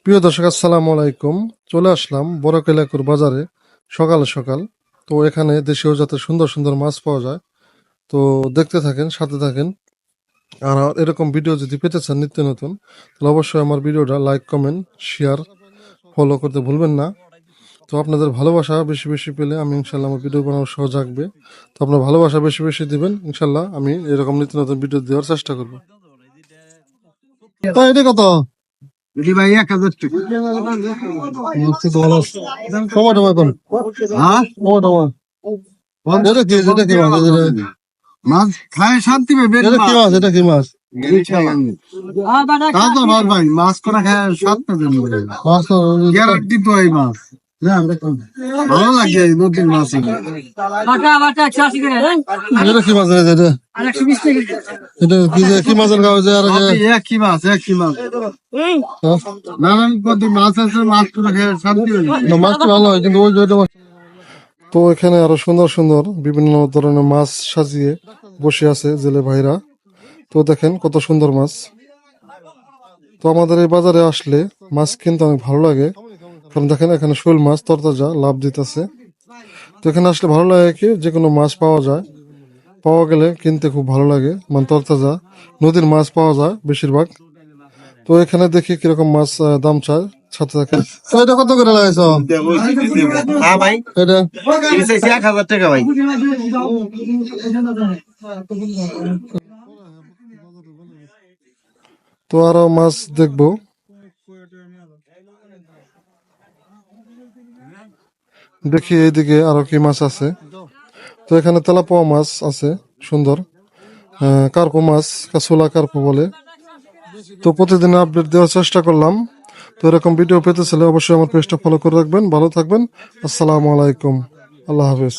প্রিয় দর্শক, আসসালামু আলাইকুম। চলে আসলাম বড়কেলাকুর বাজারে সকাল সকাল। তো এখানে দেশীয় জাতের সুন্দর সুন্দর মাছ পাওয়া যায়। তো দেখতে থাকেন, সাথে থাকেন। আর এরকম ভিডিও যদি পেতে চান নিত্য নতুন, তাহলে অবশ্যই আমার ভিডিওটা লাইক, কমেন্ট, শেয়ার, ফলো করতে ভুলবেন না। তো আপনাদের ভালোবাসা বেশি বেশি পেলে আমি ইনশাল্লাহ আমার ভিডিও বানানো সহজ থাকবে। তো আপনার ভালোবাসা বেশি বেশি দিবেন, ইনশাল্লাহ আমি এরকম নিত্য নতুন ভিডিও দেওয়ার চেষ্টা করবো। এটা কত? দিদি ভাই 1000 টাকা। টমাটো এখন হ্যাঁ টমাটো এটা কি মাছ? মাছ খায় শান্তি পাবে। এটা কি মাছ? এটা কি মাছ? তা তো নয় ভাই, মাছ করা খায় স্বাদ পাবেন। মাছ তো গ্যারান্টি তো এই মাছ ভালো লাগে, এই নদীর মাছ। এটা কি মাছ? এটা কি মাছের গাও যে আর একই মাছ, একই মাছ, নানান পদ্ধতি মাছ আছে। মাছ করা খায় শান্তি পাবে। মাছটা ভালো হয়, কিন্তু ওই যে তো এখানে আরো সুন্দর সুন্দর বিভিন্ন ধরনের মাছ সাজিয়ে বসে আছে জেলে ভাইরা। তো দেখেন কত সুন্দর মাছ। তো আমাদের এই বাজারে আসলে মাছ কিনতে অনেক ভালো লাগে, কারণ দেখেন এখানে শোল মাছ তরতাজা লাভ দিতেছে। তো এখানে আসলে ভালো লাগে কি, যে কোনো মাছ পাওয়া যায়, পাওয়া গেলে কিনতে খুব ভালো লাগে। মানে তরতাজা নদীর মাছ পাওয়া যায় বেশিরভাগ। তো এখানে দেখি কিরকম মাছ দাম চায়, সাথে থাকে। এটা কত করে লাগাইছো? হ্যাঁ ভাই, এটা 1000 টাকা ভাই। তো আরো মাছ দেখবো। দেখি এইদিকে আরো কি মাছ আছে। তো এখানে তেলাপোয়া মাছ আছে সুন্দর, কার্পো মাছ, কাসুলা কার্পো বলে। তো প্রতিদিন আপডেট দেওয়ার চেষ্টা করলাম। তো এরকম ভিডিও পেতে চাইলে অবশ্যই আমার পেজটা ফলো করে রাখবেন। ভালো থাকবেন। আসসালামু আলাইকুম, আল্লাহ হাফেজ।